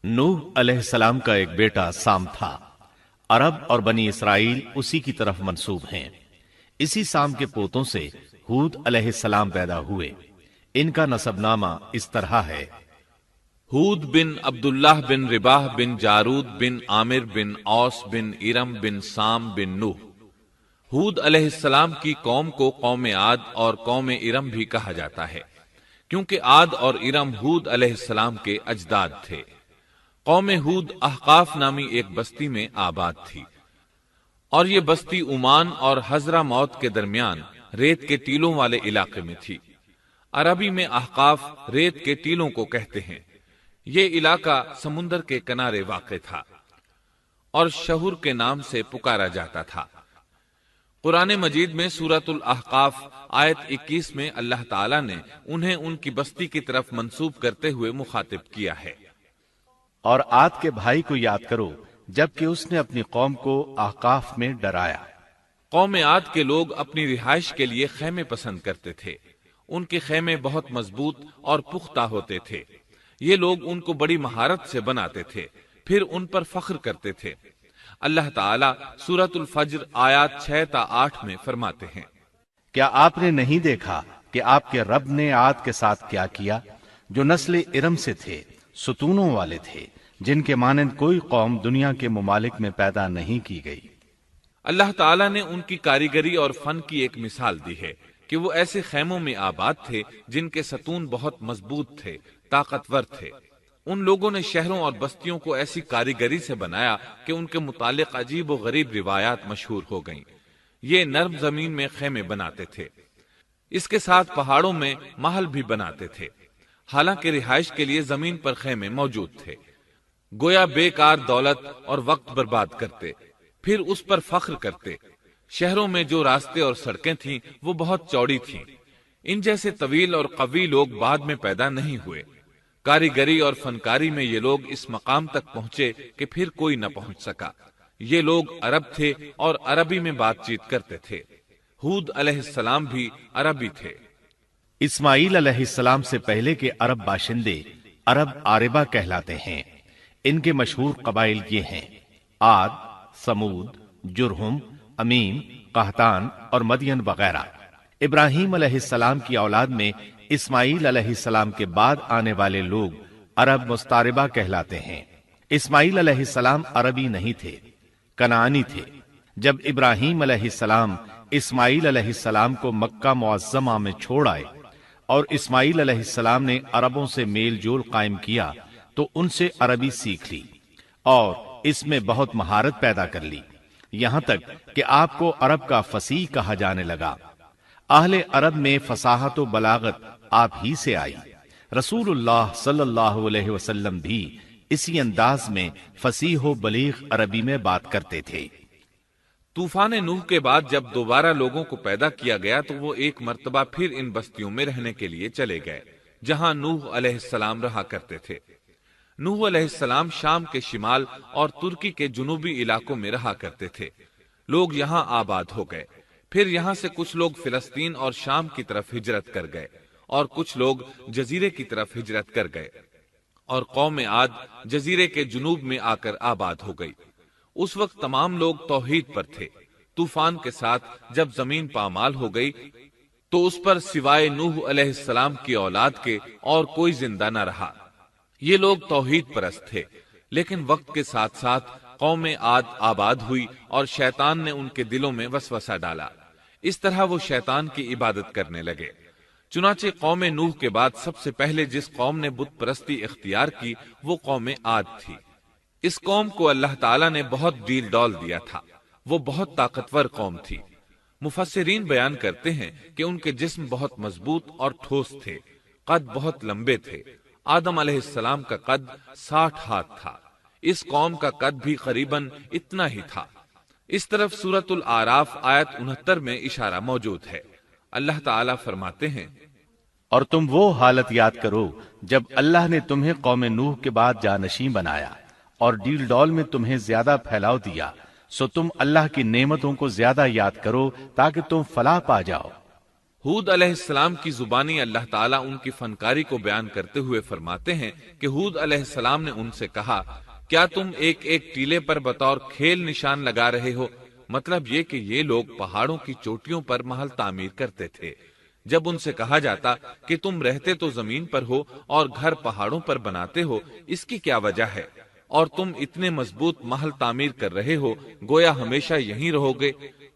نوح علیہ السلام کا ایک بیٹا سام تھا۔ عرب اور بنی اسرائیل اسی کی طرف منسوب ہیں۔ اسی سام کے پوتوں سے ہود علیہ السلام پیدا ہوئے۔ ان کا نسب نامہ اس طرح ہے: ہود بن عبداللہ بن رباح بن جارود بن عامر بن اوس بن ارم بن سام بن نوح۔ ہود علیہ السلام کی قوم کو قوم عاد اور قوم ارم بھی کہا جاتا ہے، کیونکہ عاد اور ارم ہود علیہ السلام کے اجداد تھے۔ قوم ہود احقاف نامی ایک بستی میں آباد تھی، اور یہ بستی عمان اور حضرہ موت کے درمیان ریت کے ٹیلوں والے علاقے میں تھی۔ عربی میں احقاف ریت کے ٹیلوں کو کہتے ہیں۔ یہ علاقہ سمندر کے کنارے واقع تھا اور شہر کے نام سے پکارا جاتا تھا۔ قرآن مجید میں سورۃ الاحقاف آیت 21 میں اللہ تعالیٰ نے انہیں ان کی بستی کی طرف منسوب کرتے ہوئے مخاطب کیا ہے۔ اور عاد کے بھائی کو یاد کرو جبکہ اس نے اپنی قوم کو احقاف میں ڈرایا۔ قوم عاد کے لوگ اپنی رہائش کے لیے خیمے پسند کرتے تھے۔ ان کے خیمے بہت مضبوط اور پختہ ہوتے تھے۔ یہ لوگ ان کو بڑی مہارت سے بناتے تھے، پھر ان پر فخر کرتے تھے۔ اللہ تعالیٰ سورۃ الفجر آیات 6 تا 8 میں فرماتے ہیں: کیا آپ نے نہیں دیکھا کہ آپ کے رب نے عاد کے ساتھ کیا کیا، جو نسل ارم سے تھے، ستونوں والے تھے، جن کے مانند کوئی قوم دنیا کے ممالک میں پیدا نہیں کی گئی۔ اللہ تعالیٰ نے ان کی کاریگری اور فن کی ایک مثال دی ہے کہ وہ ایسے خیموں میں آباد تھے جن کے ستون بہت مضبوط تھے، طاقتور تھے۔ ان لوگوں نے شہروں اور بستیوں کو ایسی کاریگری سے بنایا کہ ان کے متعلق عجیب و غریب روایات مشہور ہو گئیں۔ یہ نرم زمین میں خیمے بناتے تھے، اس کے ساتھ پہاڑوں میں محل بھی بناتے تھے، حالانکہ رہائش کے لیے زمین پر خیمے موجود تھے۔ گویا بیکار دولت اور وقت برباد کرتے، پھر اس پر فخر کرتے۔ شہروں میں جو راستے اور سڑکیں تھیں وہ بہت چوڑی تھیں۔ ان جیسے طویل اور قوی لوگ بعد میں پیدا نہیں ہوئے۔ کاریگری اور فنکاری میں یہ لوگ اس مقام تک پہنچے کہ پھر کوئی نہ پہنچ سکا۔ یہ لوگ عرب تھے اور عربی میں بات چیت کرتے تھے۔ ہود علیہ السلام بھی عربی تھے۔ اسماعیل علیہ السلام سے پہلے کے عرب باشندے عرب عاربہ کہلاتے ہیں۔ ان کے مشہور قبائل یہ ہیں: عاد، سمود، جرہم، امیم، قحطان اور مدین وغیرہ۔ ابراہیم علیہ السلام کی اولاد میں اسماعیل علیہ السلام کے بعد آنے والے لوگ عرب مستعربہ کہلاتے ہیں۔ اسماعیل علیہ السلام عربی نہیں تھے، کنعانی تھے۔ جب ابراہیم علیہ السلام اسماعیل علیہ السلام کو مکہ معظمہ میں چھوڑ آئے اور اسماعیل علیہ السلام نے عربوں سے میل جول قائم کیا تو ان سے عربی سیکھ لی اور اس میں بہت مہارت پیدا کر لی، یہاں تک کہ آپ کو عرب کا فصیح کہا جانے لگا۔ اہل عرب میں فصاحت و بلاغت آپ ہی سے آئی۔ رسول اللہ صلی اللہ علیہ وسلم بھی اسی انداز میں فصیح و بلیغ عربی میں بات کرتے تھے۔ طوفان نوح کے بعد جب دوبارہ لوگوں کو پیدا کیا گیا تو وہ ایک مرتبہ پھر ان بستیوں میں رہنے کے لیے چلے گئے جہاں نوح علیہ السلام رہا کرتے تھے۔ نوح علیہ السلام شام کے شمال اور ترکی کے جنوبی علاقوں میں رہا کرتے تھے۔ لوگ یہاں آباد ہو گئے۔ پھر یہاں سے کچھ لوگ فلسطین اور شام کی طرف ہجرت کر گئے اور کچھ لوگ جزیرے کی طرف ہجرت کر گئے، اور قوم عاد جزیرے کے جنوب میں آ کر آباد ہو گئی۔ اس وقت تمام لوگ توحید پر تھے۔ طوفان کے ساتھ جب زمین پامال ہو گئی تو اس پر سوائے نوح علیہ السلام کی اولاد کے اور کوئی زندہ نہ رہا۔ یہ لوگ توحید پرست تھے، لیکن وقت کے ساتھ ساتھ قوم عاد آباد ہوئی اور شیطان نے ان کے دلوں میں وسوسہ ڈالا۔ اس طرح وہ شیطان کی عبادت کرنے لگے۔ چنانچہ قوم نوح کے بعد سب سے پہلے جس قوم نے بت پرستی اختیار کی وہ قوم عاد تھی۔ اس قوم کو اللہ تعالیٰ نے بہت ڈیل ڈول دیا تھا۔ وہ بہت طاقتور قوم تھی۔ مفسرین بیان کرتے ہیں کہ ان کے جسم بہت مضبوط اور ٹھوس تھے، قد بہت لمبے تھے۔ آدم علیہ السلام کا قد 60 ہاتھ تھا۔ اس قوم کا قد بھی قریباً اتنا ہی تھا۔ اس طرف سورۃ الاعراف آیت 69 میں اشارہ موجود ہے۔ اللہ تعالیٰ فرماتے ہیں: اور تم وہ حالت یاد کرو جب اللہ نے تمہیں قوم نوح کے بعد جانشین بنایا اور ڈیل ڈول میں تمہیں زیادہ پھیلاؤ دیا، سو تم اللہ کی نعمتوں کو زیادہ یاد کرو تاکہ تم فلاح پا جاؤ۔ ہود علیہ السلام کی زبانی اللہ تعالیٰ ان کی فنکاری کو بیان کرتے ہوئے فرماتے ہیں کہ ہود علیہ السلام نے ان سے کہا، کیا تم ایک ایک ٹیلے پر بطور کھیل نشان لگا رہے ہو؟ مطلب یہ کہ یہ لوگ پہاڑوں کی چوٹیوں پر محل تعمیر کرتے تھے۔ جب ان سے کہا جاتا کہ تم رہتے تو زمین پر ہو اور گھر پہاڑوں پر بناتے ہو، اس کی کیا وجہ ہے؟ اور تم اتنے مضبوط محل تعمیر کر رہے ہو، گویا ہمیشہ یہیں رہو گے۔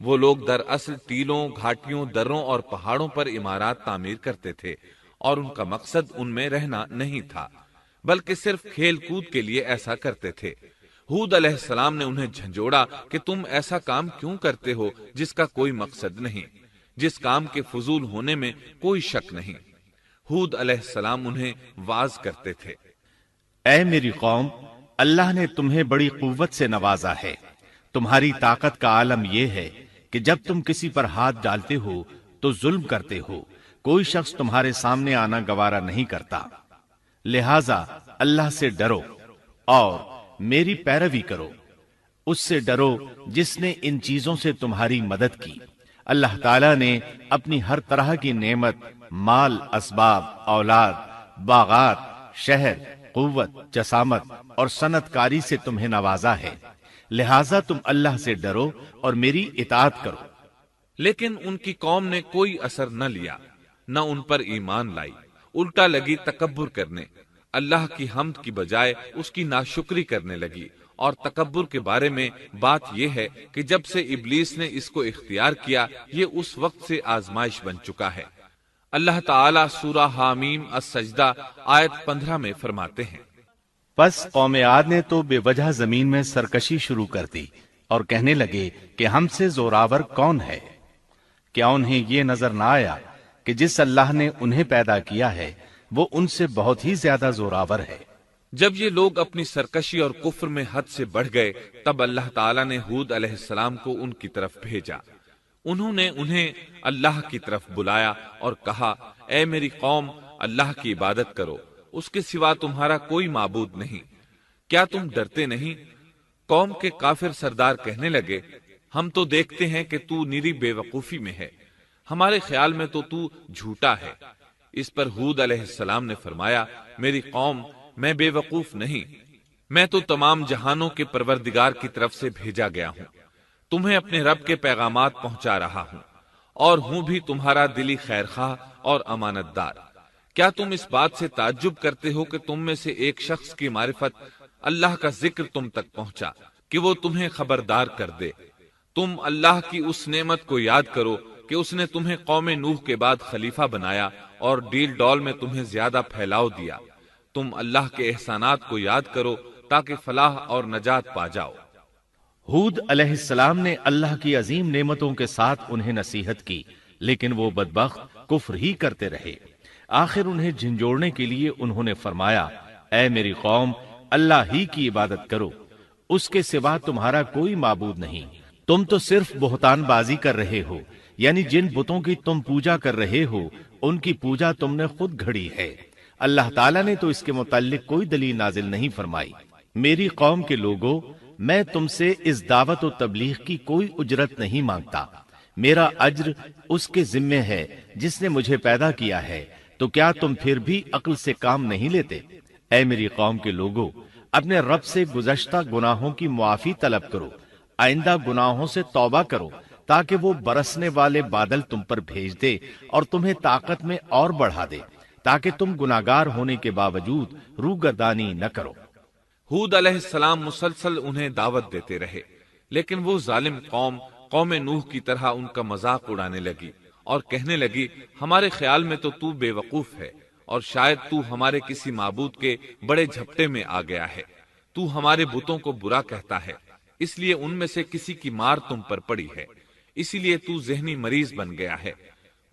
وہ لوگ دراصل ٹیلوں، گھاٹیوں، دروں اور پہاڑوں پر عمارات تعمیر کرتے تھے، اور ان کا مقصد ان میں رہنا نہیں تھا، بلکہ صرف کھیل کود کے لیے ایسا کرتے تھے۔ ہود علیہ السلام نے انہیں جھنجھوڑا کہ تم ایسا کام کیوں کرتے ہو جس کا کوئی مقصد نہیں، جس کام کے فضول ہونے میں کوئی شک نہیں۔ ہود علیہ السلام انہیں واعظ کرتے تھے۔ اے میری قوم، اللہ نے تمہیں بڑی قوت سے نوازا ہے۔ تمہاری طاقت کا عالم یہ ہے کہ جب تم کسی پر ہاتھ ڈالتے ہو تو ظلم کرتے ہو، کوئی شخص تمہارے سامنے آنا گوارا نہیں کرتا۔ لہذا اللہ سے ڈرو اور میری پیروی کرو، اس سے ڈرو جس نے ان چیزوں سے تمہاری مدد کی۔ اللہ تعالیٰ نے اپنی ہر طرح کی نعمت، مال، اسباب، اولاد، باغات، شہر، قوت، جسامت اور صنعت کاری سے تمہیں نوازا ہے، لہذا تم اللہ سے ڈرو اور میری اطاعت کرو۔ لیکن ان کی قوم نے کوئی اثر نہ لیا، نہ ان پر ایمان لائی، الٹا لگی تکبر کرنے، اللہ کی حمد کی بجائے اس کی ناشکری کرنے لگی۔ اور تکبر کے بارے میں بات یہ ہے کہ جب سے ابلیس نے اس کو اختیار کیا، یہ اس وقت سے آزمائش بن چکا ہے۔ اللہ تعالیٰ سورہ حامیم السجدہ آیت 15 میں فرماتے ہیں، پس قوم عاد نے تو بے وجہ زمین میں سرکشی شروع کر دی اور کہنے لگے کہ ہم سے زوراور کون ہے؟ کیا انہیں یہ نظر نہ آیا کہ جس اللہ نے انہیں پیدا کیا ہے وہ ان سے بہت ہی زیادہ زوراور ہے؟ جب یہ لوگ اپنی سرکشی اور کفر میں حد سے بڑھ گئے، تب اللہ تعالیٰ نے ہود علیہ السلام کو ان کی طرف بھیجا۔ انہوں نے انہیں اللہ کی طرف بلایا اور کہا، اے میری قوم، اللہ کی عبادت کرو، اس کے سوا تمہارا کوئی معبود نہیں۔ کیا تم ڈرتے نہیں؟ قوم کے کافر سردار کہنے لگے، ہم تو دیکھتے ہیں کہ تو نری بے وقوفی میں ہے، ہمارے خیال میں تو جھوٹا ہے۔ اس پر ہود علیہ السلام نے فرمایا، میری قوم، میں بے وقوف نہیں، میں تو تمام جہانوں کے پروردگار کی طرف سے بھیجا گیا ہوں، تمہیں اپنے رب کے پیغامات پہنچا رہا ہوں، اور ہوں بھی تمہارا دلی خیر خواہ اور امانت دار۔ کیا تم اس بات سے تعجب کرتے ہو کہ تم میں سے ایک شخص کی معرفت، اللہ کا ذکر تم تک پہنچا کہ وہ تمہیں خبردار کر دے؟ تم اللہ کی اس نعمت کو یاد کرو کہ اس نے تمہیں قوم نوح کے بعد خلیفہ بنایا اور ڈیل ڈول میں تمہیں زیادہ پھیلاؤ دیا۔ تم اللہ کے احسانات کو یاد کرو تاکہ فلاح اور نجات پا جاؤ۔ ہود علیہ السلام نے اللہ کی عظیم نعمتوں کے ساتھ انہیں نصیحت کی، لیکن وہ بدبخت کفر ہی کرتے رہے۔ آخر انہیں جھنجھوڑنے کے لیے انہوں نے فرمایا، اے میری قوم، اللہ ہی کی عبادت کرو، اس کے سوا تمہارا کوئی معبود نہیں۔ تم تو صرف بہتان بازی کر رہے ہو، یعنی جن بتوں کی تم پوجا کر رہے ہو ان کی پوجا تم نے خود گھڑی ہے۔ اللہ تعالیٰ نے تو اس کے متعلق کوئی دلیل نازل نہیں فرمائی۔ میری قوم کے لوگوں، میں تم سے اس دعوت و تبلیغ کی کوئی اجرت نہیں مانگتا، میرا اجر اس کے ذمے ہے جس نے مجھے پیدا کیا ہے، تو کیا تم پھر بھی عقل سے کام نہیں لیتے؟ اے میری قوم کے لوگوں، اپنے رب سے گزشتہ گناہوں کی معافی طلب کرو، آئندہ گناہوں سے توبہ کرو، تاکہ وہ برسنے والے بادل تم پر بھیج دے اور تمہیں طاقت میں اور بڑھا دے، تاکہ تم گناہگار ہونے کے باوجود روگردانی نہ کرو۔ ہود علیہ السلام مسلسل انہیں دعوت دیتے رہے، لیکن وہ ظالم قوم نوح کی طرح ان کا مذاق اڑانے لگی اور کہنے لگی، ہمارے خیال میں تو بے وقوف ہے، اور شاید تو ہمارے کسی معبود کے بڑے جھپٹے میں آ گیا ہے، تو ہمارے بتوں کو برا کہتا ہے، اس لیے ان میں سے کسی کی مار تم پر پڑی ہے، اسی لیے تو ذہنی مریض بن گیا ہے۔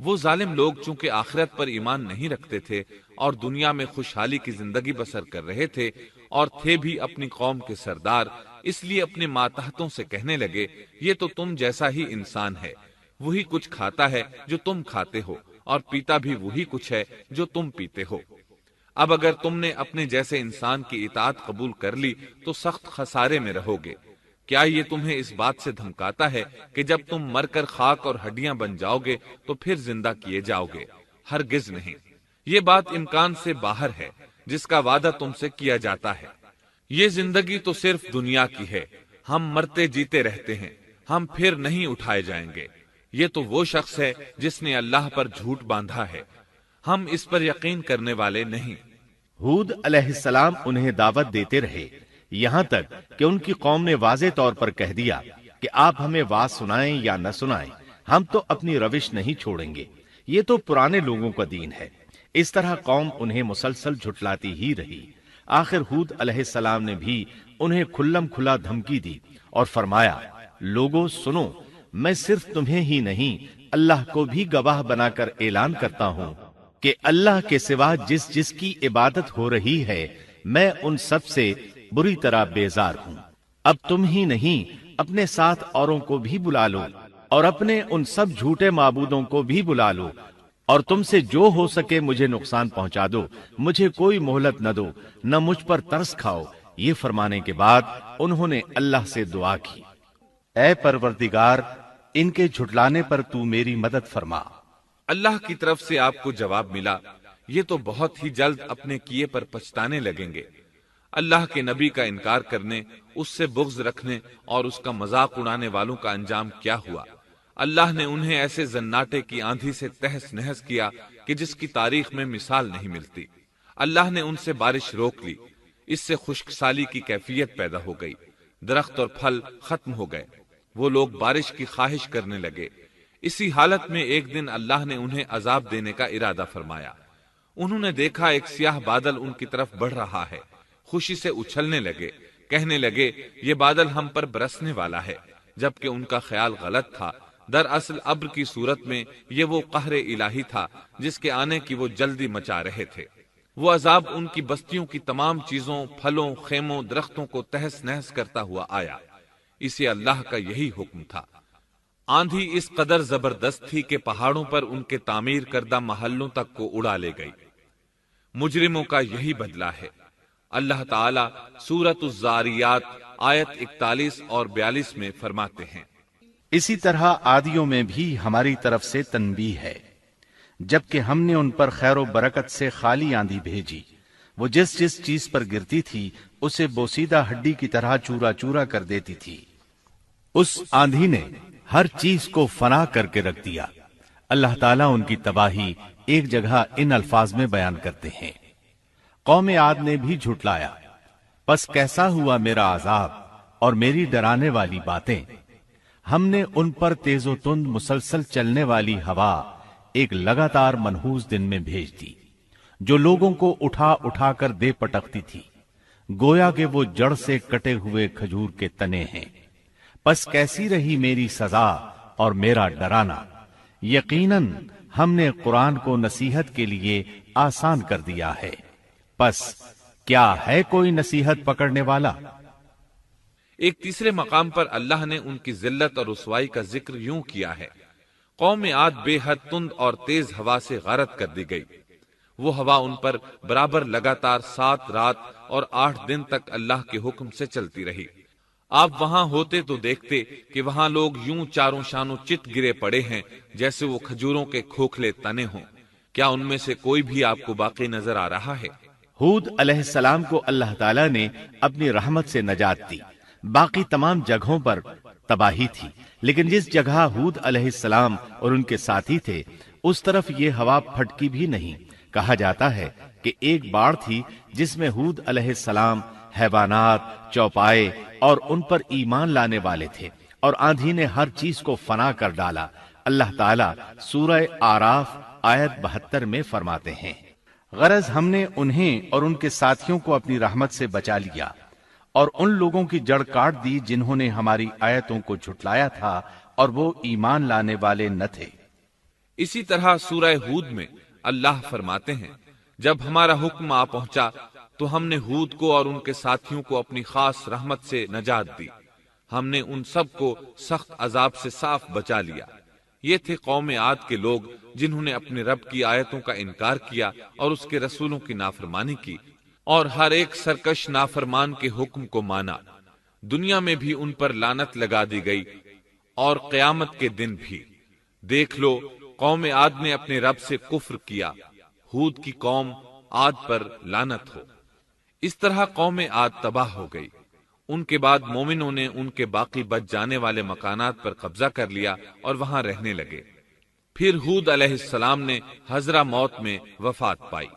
وہ ظالم لوگ چونکہ آخرت پر ایمان نہیں رکھتے تھے اور دنیا میں خوشحالی کی زندگی بسر کر رہے تھے، اور تھے بھی اپنی قوم کے سردار، اس لیے اپنے ماتحتوں سے کہنے لگے، یہ تو تم جیسا ہی انسان ہے، وہی کچھ کھاتا ہے جو تم کھاتے ہو، اور پیتا بھی وہی کچھ ہے جو تم پیتے ہو۔ اب اگر تم نے اپنے جیسے انسان کی اطاعت قبول کر لی تو سخت خسارے میں رہو گے، کیا یہ تمہیں اس بات سے دھمکاتا ہے کہ جب تم مر کر خاک اور ہڈیاں بن جاؤ گے تو پھر زندہ کیے جاؤ گے؟ ہرگز نہیں، یہ بات امکان سے باہر ہے جس کا وعدہ تم سے کیا جاتا ہے۔ یہ زندگی تو صرف دنیا کی ہے، ہم مرتے جیتے رہتے ہیں، ہم پھر نہیں اٹھائے جائیں گے۔ یہ تو وہ شخص ہے جس نے اللہ پر جھوٹ باندھا ہے، ہم اس پر یقین کرنے والے نہیں۔ ہود علیہ السلام انہیں دعوت دیتے رہے یہاں تک کہ ان کی قوم نے واضح طور پر کہہ دیا کہ آپ ہمیں واز سنائیں یا نہ سنائیں، ہم تو اپنی روش نہیں چھوڑیں گے، یہ تو پرانے لوگوں کا دین ہے۔ اس طرح قوم انہیں مسلسل جھٹلاتی ہی رہی۔ آخر ہود علیہ السلام نے بھی انہیں کھلم کھلا دھمکی دی اور فرمایا، لوگوں سنو، میں صرف تمہیں ہی نہیں اللہ کو بھی گواہ بنا کر اعلان کرتا ہوں کہ اللہ کے سوا جس کی عبادت ہو رہی ہے میں ان سب سے بری طرح بیزار ہوں۔ اب تم ہی نہیں اپنے ساتھ اوروں کو بھی بلا لو اور اپنے ان سب جھوٹے معبودوں کو بھی بلا لو، اور تم سے جو ہو سکے مجھے نقصان پہنچا دو، مجھے کوئی مہلت نہ دو، نہ مجھ پر ترس کھاؤ۔ یہ فرمانے کے بعد انہوں نے اللہ سے دعا کی، اے پروردگار، ان کے جھٹلانے پر تو میری مدد فرما۔ اللہ کی طرف سے آپ کو جواب ملا، یہ تو بہت ہی جلد اپنے کیے پر پچھتانے لگیں گے۔ اللہ کے نبی کا انکار کرنے، اس سے بغض رکھنے اور اس کا مذاق اڑانے والوں کا انجام کیا ہوا؟ اللہ نے انہیں ایسے زناٹے کی آندھی سے تہس نہس کیا کہ جس کی تاریخ میں مثال نہیں ملتی۔ اللہ نے ان سے بارش روک لی، اس سے خشک سالی کی کیفیت پیدا ہو گئی، درخت اور پھل ختم ہو گئے، وہ لوگ بارش کی خواہش کرنے لگے۔ اسی حالت میں ایک دن اللہ نے انہیں عذاب دینے کا ارادہ فرمایا۔ انہوں نے دیکھا ایک سیاہ بادل ان کی طرف بڑھ رہا ہے، خوشی سے اچھلنے لگے، کہنے لگے یہ بادل ہم پر برسنے والا ہے، جبکہ ان کا خیال غلط تھا۔ دراصل ابر کی صورت میں یہ وہ قہر الہی تھا جس کے آنے کی وہ جلدی مچا رہے تھے۔ وہ عذاب ان کی بستیوں کی تمام چیزوں، پھلوں، خیموں، درختوں کو تہس نہس کرتا ہوا آیا۔ اسے اللہ کا یہی حکم تھا۔ آندھی اس قدر زبردست تھی کہ پہاڑوں پر ان کے تعمیر کردہ محلوں تک کو اڑا لے گئی۔ مجرموں کا یہی بدلہ ہے۔ اللہ تعالیٰ سورۃ الزاریات آیت 41 اور 42 میں فرماتے ہیں، اسی طرح عادیوں میں بھی ہماری طرف سے تنبیہ ہے، جبکہ ہم نے ان پر خیر و برکت سے خالی آندھی بھیجی، وہ جس چیز پر گرتی تھی اسے بوسیدہ ہڈی کی طرح چورا چورا کر دیتی تھی۔ اس آندھی نے ہر چیز کو فنا کر کے رکھ دیا۔ اللہ تعالیٰ ان کی تباہی ایک جگہ ان الفاظ میں بیان کرتے ہیں، قوم عاد نے بھی جھٹلایا، پس کیسا ہوا میرا عذاب اور میری ڈرانے والی باتیں۔ ہم نے ان پر تیز و تند مسلسل چلنے والی ہوا ایک لگاتار منحوس دن میں بھیج دی، جو لوگوں کو اٹھا اٹھا کر دے پٹکتی تھی، گویا کہ وہ جڑ سے کٹے ہوئے کھجور کے تنے ہیں۔ پس کیسی رہی میری سزا اور میرا ڈرانا۔ یقیناً ہم نے قرآن کو نصیحت کے لیے آسان کر دیا ہے، پس کیا ہے کوئی نصیحت پکڑنے والا؟ ایک تیسرے مقام پر اللہ نے ان کی ذلت اور رسوائی کا ذکر یوں کیا ہے، قوم عاد بے حد تند اور تیز ہوا سے غارت کر دی گئی۔ وہ ہوا ان پر برابر لگاتار 7 رات اور 8 دن تک اللہ کے حکم سے چلتی رہی۔ آپ وہاں ہوتے تو دیکھتے کہ وہاں لوگ یوں چاروں شانوں چت گرے پڑے ہیں جیسے وہ کھجوروں کے کھوکھلے تنے ہوں۔ کیا ان میں سے کوئی بھی آپ کو باقی نظر آ رہا ہے؟ ہود علیہ السلام کو اللہ تعالیٰ نے اپنی رحمت سے نجات دی، باقی تمام جگہوں پر تباہی تھی، لیکن جس جگہ ہود علیہ السلام اور ان کے ساتھی تھے اس طرف یہ ہوا پھٹکی بھی نہیں۔ کہا جاتا ہے کہ ایک باڑ تھی جس میں ہود علیہ السلام، حیوانات، چوپائے اور ان پر ایمان لانے والے تھے، اور آندھی نے ہر چیز کو فنا کر ڈالا۔ اللہ تعالیٰ سورہ آراف آیت 72 میں فرماتے ہیں، غرض ہم نے انہیں اور ان کے ساتھیوں کو اپنی رحمت سے بچا لیا اور ان لوگوں کی جڑ کاٹ دی جنہوں نے ہماری آیتوں کو جھٹلایا تھا اور وہ ایمان لانے والے نہ تھے۔ اسی طرح سورہ ہود میں اللہ فرماتے ہیں، جب ہمارا حکم آ پہنچا تو ہم نے ہود کو اور ان کے ساتھیوں کو اپنی خاص رحمت سے نجات دی، ہم نے ان سب کو سخت عذاب سے صاف بچا لیا۔ یہ تھے قوم عاد کے لوگ جنہوں نے اپنے رب کی آیتوں کا انکار کیا اور اس کے رسولوں کی نافرمانی کی، اور ہر ایک سرکش نافرمان کے حکم کو مانا۔ دنیا میں بھی ان پر لعنت لگا دی گئی اور قیامت کے دن بھی۔ دیکھ لو قوم عاد نے اپنے رب سے کفر کیا، ہود کی قوم عاد پر لعنت ہو۔ اس طرح قوم عاد تباہ ہو گئی۔ ان کے بعد مومنوں نے ان کے باقی بچ جانے والے مکانات پر قبضہ کر لیا اور وہاں رہنے لگے۔ پھر ہود علیہ السلام نے حضرہ موت میں وفات پائی۔